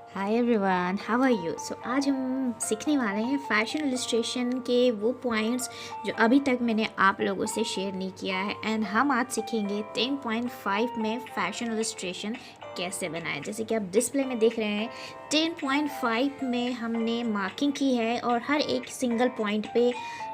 Hi everyone, how are you. So आज हम सीखने वाले हैं फैशन इलस्ट्रेशन के वो पॉइंट्स जो अभी तक मैंने आप लोगों से शेयर नहीं किया है। एंड हम आज सीखेंगे 10.5 में फैशन इलस्ट्रेशन कैसे बनाएं। जैसे कि आप डिस्प्ले में देख रहे हैं 10.5 में हमने मार्किंग की है और हर एक सिंगल पॉइंट पे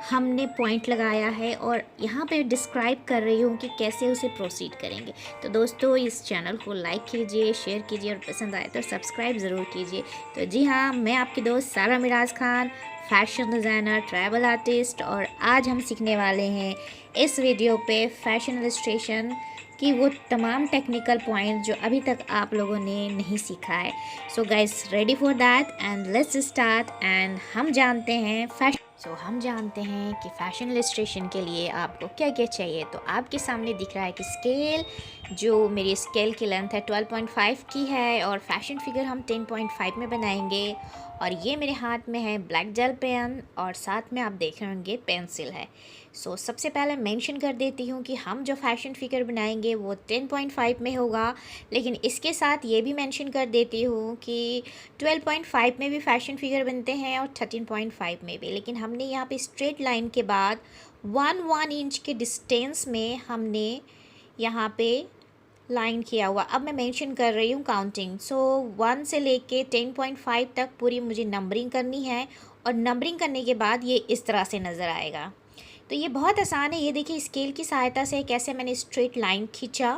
हमने पॉइंट लगाया है और यहाँ पे डिस्क्राइब कर रही हूँ कि कैसे उसे प्रोसीड करेंगे। तो दोस्तों इस चैनल को लाइक कीजिए, शेयर कीजिए और पसंद आए तो सब्सक्राइब ज़रूर कीजिए। तो जी हाँ, मैं आपकी दोस्त Sara Miraj Khan, fashion designer, travel artist, और आज हम सीखने वाले हैं इस वीडियो पे फैशन इलस्ट्रेशन कि वो तमाम टेक्निकल पॉइंट जो अभी तक आप लोगों ने नहीं सीखा है। So guys, ready for that and let's start. And हम जानते हैं कि फैशन इलस्ट्रेशन के लिए आपको क्या क्या चाहिए। तो आपके सामने दिख रहा है कि स्केल, जो मेरी स्केल की लेंथ है 12.5 की है और फैशन फिगर हम 10.5 में बनाएंगे। और ये मेरे हाथ में है ब्लैक जेल पेन और साथ में आप देख रहे होंगे पेंसिल है। सो सबसे पहले मेंशन कर देती हूँ कि हम जो फैशन फिगर बनाएंगे वो 10.5 में होगा, लेकिन इसके साथ ये भी मेंशन कर देती हूँ कि 12.5 में भी फैशन फिगर बनते हैं और 13.5 में भी। लेकिन हमने यहाँ पे स्ट्रेट लाइन के बाद 1 इंच के डिस्टेंस में हमने यहाँ पे लाइन किया हुआ। अब मैं मेंशन कर रही हूँ काउंटिंग। सो 1 से लेके 10.5 तक पूरी मुझे नंबरिंग करनी है और नंबरिंग करने के बाद ये इस तरह से नज़र आएगा। तो ये बहुत आसान है। ये देखिए स्केल की सहायता से कैसे मैंने स्ट्रेट लाइन खींचा,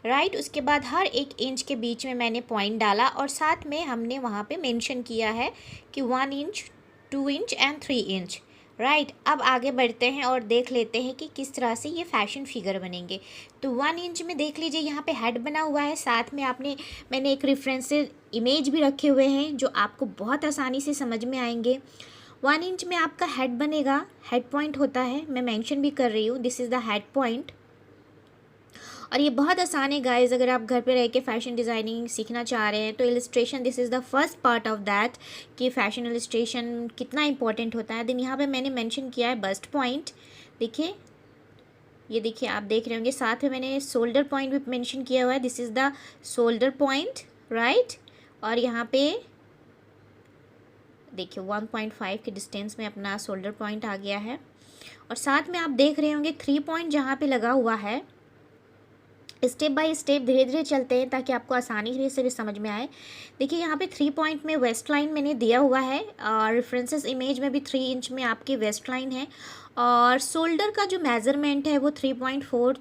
राइट। उसके बाद हर एक इंच के बीच में मैंने पॉइंट डाला और साथ में हमने वहाँ पे मेंशन किया है कि 1 inch, 2 inch and 3 inch, right. अब आगे बढ़ते हैं और देख लेते हैं कि किस तरह से ये फैशन फिगर बनेंगे। तो 1 इंच में देख लीजिए यहाँ पे हेड बना हुआ है, साथ में मैंने एक रेफरेंस इमेज भी रखे हुए हैं जो आपको बहुत आसानी से समझ में आएंगे। 1 इंच में आपका हेड बनेगा, हेड पॉइंट होता है, मैं मेंशन भी कर रही हूँ, this is the head point. और ये बहुत आसान है गाइस, अगर आप घर पे रह के फैशन डिज़ाइनिंग सीखना चाह रहे हैं तो illustration this is the first part of that कि फ़ैशन इलस्ट्रेशन कितना इंपॉर्टेंट होता है। देन यहाँ पे मैंने मेंशन किया है बस्ट पॉइंट, देखिए, ये देखिए आप देख रहे होंगे। साथ में मैंने शोल्डर पॉइंट भी मेंशन किया हुआ है, this is the shoulder point, right. और यहाँ पे देखिए 1.5 के डिस्टेंस में अपना शोल्डर पॉइंट आ गया है। और साथ में आप देख रहे होंगे 3 पॉइंट जहाँ पे लगा हुआ है। स्टेप बाय स्टेप धीरे धीरे चलते हैं ताकि आपको आसानी से भी समझ में आए। देखिए यहाँ पे 3 पॉइंट में वेस्ट लाइन मैंने दिया हुआ है और रेफरेंसेस इमेज में भी 3 इंच में आपकी वेस्ट लाइन है। और शोल्डर का जो मेज़रमेंट है वो 3.4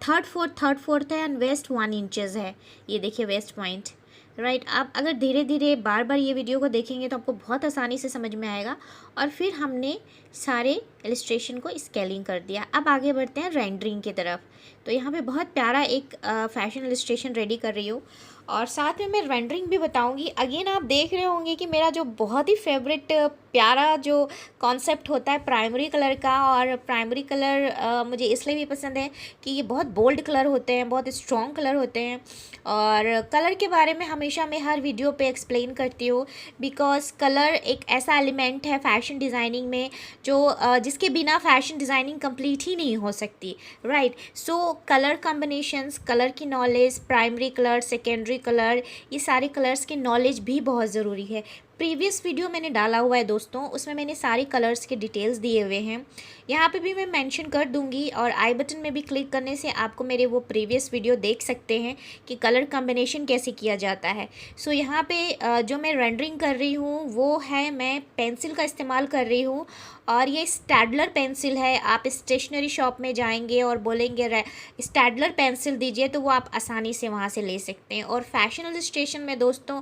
थर्ड फोर्थ है एंड वेस्ट 1 इंचज़ है। ये देखिए वेस्ट पॉइंट, राइट। आप अगर धीरे धीरे बार बार ये वीडियो को देखेंगे तो आपको बहुत आसानी से समझ में आएगा। और फिर हमने सारे इलस्ट्रेशन को स्केलिंग कर दिया। अब आगे बढ़ते हैं रेंडरिंग की तरफ। तो यहाँ पे बहुत प्यारा एक फैशन इलस्ट्रेशन रेडी कर रही हूँ और साथ में मैं रेंडरिंग भी बताऊँगी। अगेन आप देख रहे होंगे कि मेरा जो बहुत ही फेवरेट प्यारा जो कॉन्सेप्ट होता है प्राइमरी कलर का, और प्राइमरी कलर मुझे इसलिए भी पसंद है कि ये बहुत बोल्ड कलर होते हैं, बहुत स्ट्रॉन्ग कलर होते हैं। और कलर के बारे में हमेशा मैं हर वीडियो पे एक्सप्लेन करती हूँ, बिकॉज कलर एक ऐसा एलिमेंट है फैशन डिज़ाइनिंग में जो जिसके बिना फैशन डिज़ाइनिंग कंप्लीट ही नहीं हो सकती, राइट। सो कलर कॉम्बिनेशंस, कलर की knowledge, primary colour, secondary colour, ये सारे कलर्स की नॉलेज भी बहुत ज़रूरी है। प्रीवियस वीडियो मैंने डाला हुआ है दोस्तों, उसमें मैंने सारी कलर्स के डिटेल्स दिए हुए हैं, यहाँ पे भी मैं मेंशन कर दूंगी। और आई बटन में भी क्लिक करने से आपको मेरे वो प्रीवियस वीडियो देख सकते हैं कि कलर कॉम्बिनेशन कैसे किया जाता है। सो यहाँ पे जो मैं रेंडरिंग कर रही हूँ वो है, मैं पेंसिल का इस्तेमाल कर रही हूँ और ये स्टैडलर पेंसिल है। आप स्टेशनरी शॉप में जाएंगे और बोलेंगे स्टैडलर पेंसिल दीजिए तो वो आप आसानी से वहाँ से ले सकते हैं। और फैशन इलस्ट्रेशन में दोस्तों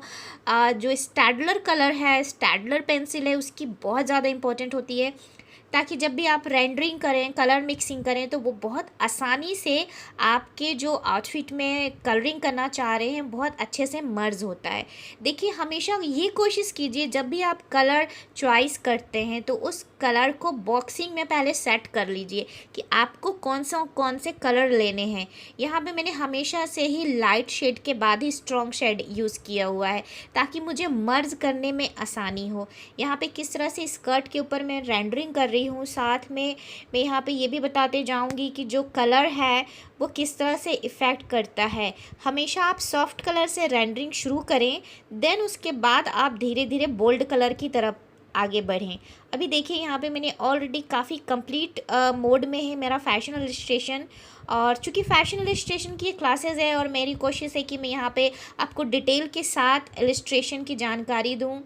जो स्टैडलर कलर है, स्टैडलर पेंसिल है, उसकी बहुत ज़्यादा इंपॉर्टेंट होती है ताकि जब भी आप रेंडरिंग करें, कलर मिक्सिंग करें तो वो बहुत आसानी से आपके जो आउटफिट में कलरिंग करना चाह रहे हैं बहुत अच्छे से मर्ज होता है। देखिए हमेशा ये कोशिश कीजिए जब भी आप कलर चॉइस करते हैं तो उस कलर को बॉक्सिंग में पहले सेट कर लीजिए कि आपको कौन से कलर लेने हैं। यहाँ पे मैंने हमेशा से ही लाइट शेड के बाद ही स्ट्रॉन्ग शेड यूज़ किया हुआ है ताकि मुझे मर्ज करने में आसानी हो। यहाँ पे किस तरह से स्कर्ट के ऊपर मैं रेंडरिंग कर रही हूँ। साथ में मैं यहाँ पे ये भी बताते जाऊँगी कि जो कलर है वो किस तरह से इफ़ेक्ट करता है। हमेशा आप सॉफ्ट कलर से रेंडरिंग शुरू करें, देन उसके बाद आप धीरे धीरे बोल्ड कलर की तरफ आगे बढ़ें। अभी देखिए यहाँ पे मैंने ऑलरेडी काफ़ी कंप्लीट मोड में है मेरा फैशन इलस्ट्रेशन। और चूँकि फैशन इलस्ट्रेशन की क्लासेस है और मेरी कोशिश है कि मैं यहाँ पे आपको डिटेल के साथ इलस्ट्रेशन की जानकारी दूँ,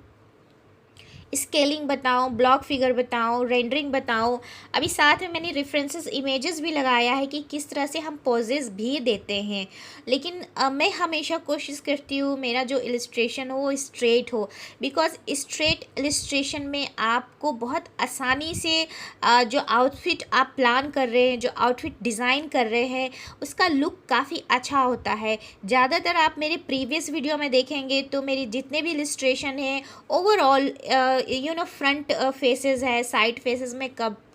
स्केलिंग बताऊं, ब्लॉक फिगर बताऊं, रेंडरिंग बताऊं। अभी साथ में मैंने रेफरेंसेस इमेजेस भी लगाया है कि किस तरह से हम पोजेस भी देते हैं। लेकिन मैं हमेशा कोशिश करती हूँ मेरा जो इलस्ट्रेशन हो वो स्ट्रेट हो, बिकॉज स्ट्रेट इलस्ट्रेशन में आपको बहुत आसानी से जो आउटफिट आप प्लान कर रहे हैं, जो आउटफिट डिज़ाइन कर रहे हैं, उसका लुक काफ़ी अच्छा होता है। ज़्यादातर आप मेरे प्रीवियस वीडियो में देखेंगे तो मेरी जितने भी इलस्ट्रेशन हैं ओवरऑल फ्रंट फेसेस है, साइड फेसेस में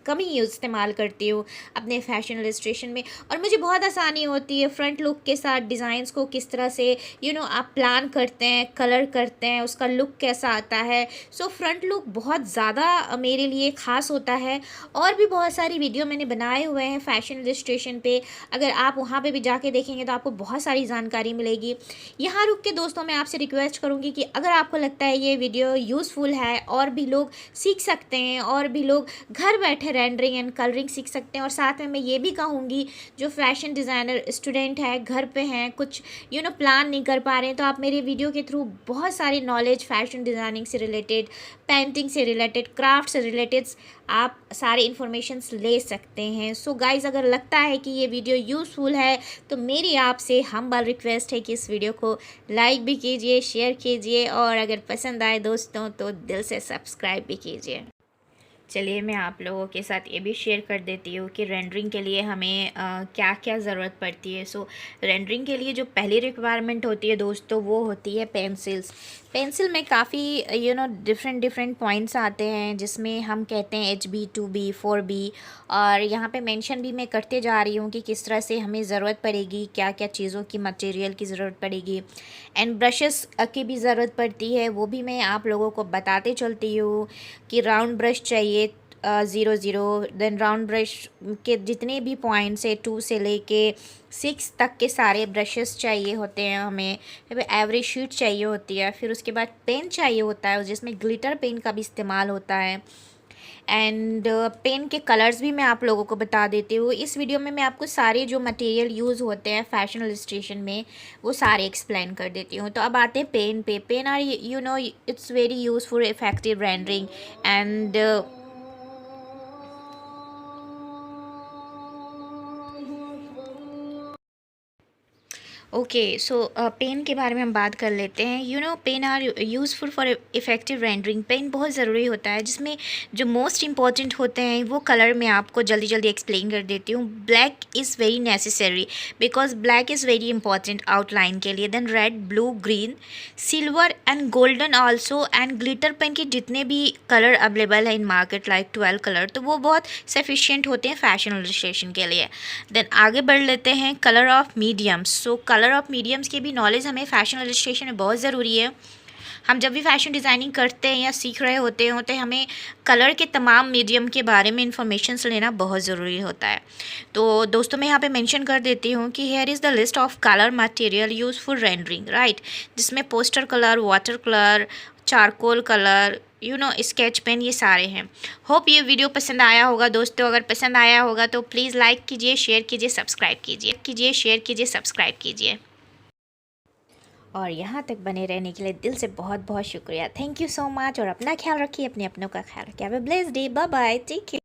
कम ही इस्तेमाल करती हूँ अपने फैशन इलस्ट्रेशन में। और मुझे बहुत आसानी होती है फ्रंट लुक के साथ डिज़ाइंस को किस तरह से आप प्लान करते हैं, कलर करते हैं, उसका लुक कैसा आता है। सो फ्रंट लुक बहुत ज़्यादा मेरे लिए ख़ास होता है। और भी बहुत सारी वीडियो मैंने बनाए हुए हैं फैशन इलस्ट्रेशन पे, अगर आप वहाँ पे भी जाके देखेंगे तो आपको बहुत सारी जानकारी मिलेगी। यहाँ रुक के दोस्तों मैं आपसे रिक्वेस्ट करूँगी कि अगर आपको लगता है ये वीडियो यूज़फुल है और भी लोग सीख सकते हैं, और भी लोग घर बैठे रेंडरिंग एंड कलरिंग सीख सकते हैं। और साथ में मैं ये भी कहूँगी जो फैशन डिज़ाइनर स्टूडेंट है, घर पे हैं, कुछ प्लान नहीं कर पा रहे हैं, तो आप मेरे वीडियो के थ्रू बहुत सारी नॉलेज फैशन डिज़ाइनिंग से रिलेटेड, पेंटिंग से रिलेटेड, क्राफ्ट से रिलेटेड आप सारे इन्फॉर्मेशंस ले सकते हैं। सो गाइज़, अगर लगता है कि ये वीडियो यूज़फुल है तो मेरी आपसे हम्बल रिक्वेस्ट है कि इस वीडियो को लाइक भी कीजिए, शेयर कीजिए, और अगर पसंद आए दोस्तों तो दिल से सब्सक्राइब भी कीजिए। चलिए मैं आप लोगों के साथ ये भी शेयर कर देती हूँ कि रेंडरिंग के लिए हमें क्या क्या ज़रूरत पड़ती है। सो रेंडरिंग के लिए जो पहली रिक्वायरमेंट होती है दोस्तों वो होती है पेंसिल्स। पेंसिल में काफ़ी डिफरेंट पॉइंट्स आते हैं जिसमें हम कहते हैं HB 2B 4B, और यहाँ पे मेंशन भी मैं करते जा रही हूँ कि किस तरह से हमें ज़रूरत पड़ेगी, क्या क्या चीज़ों की मटेरियल की ज़रूरत पड़ेगी, एंड ब्रशेस की भी ज़रूरत पड़ती है। वो भी मैं आप लोगों को बताते चलती हूँ कि राउंड ब्रश चाहिए 0 देन राउंड ब्रश के जितने भी पॉइंट्स है 2 से लेके 6 तक के सारे ब्रशेस चाहिए होते हैं हमें। फिर एवरेज शीट चाहिए होती है, फिर उसके बाद पेन चाहिए होता है जिसमें ग्लिटर पेन का भी इस्तेमाल होता है। एंड पेन के कलर्स भी मैं आप लोगों को बता देती हूँ। इस वीडियो में मैं आपको सारे जो मटेरियल यूज़ होते हैं फैशन इलस्ट्रेशन में वो सारे एक्सप्लेन कर देती हूँ। तो अब आते हैं पेन पे। Pen are it's very useful effective rendering and okay. So pen के बारे में हम बात कर लेते हैं। Pen are useful for effective rendering. Pen बहुत ज़रूरी होता है, जिसमें जो मोस्ट इंपॉर्टेंट होते हैं वो कलर मैं आपको जल्दी जल्दी एक्सप्लेन कर देती हूँ। Black is very necessary because black is very important outline के लिए। Then red, blue, green, silver and golden also, and glitter pen के जितने भी कलर अवेलेबल है इन मार्केट लाइक 12 कलर, तो वो बहुत सफिशिएंट होते हैं फैशन इलस्ट्रेशन के लिए। देन आगे बढ़ लेते हैं colour of mediums. So colour of mediums की भी नॉलेज हमें फैशन इलस्ट्रेशन में बहुत ज़रूरी है। हम जब भी फैशन डिज़ाइनिंग करते हैं या सीख रहे होते हैं तो हमें कलर के तमाम मीडियम के बारे में इंफॉर्मेशन लेना बहुत ज़रूरी होता है। तो दोस्तों मैं यहाँ पे मेंशन कर देती हूँ कि here is the list of colour material use for rendering, right, जिसमें poster colour, water colour, charcoal colour, sketch pen, ये सारे हैं। होप ये वीडियो पसंद आया होगा दोस्तों। अगर पसंद आया होगा तो प्लीज़ लाइक कीजिए, शेयर कीजिए, सब्सक्राइब कीजिए। और यहाँ तक बने रहने के लिए दिल से बहुत बहुत शुक्रिया। Thank you so much. और अपना ख्याल रखिए, अपने अपनों का ख्याल रखिए। Have a blessed day. Bye bye, take care.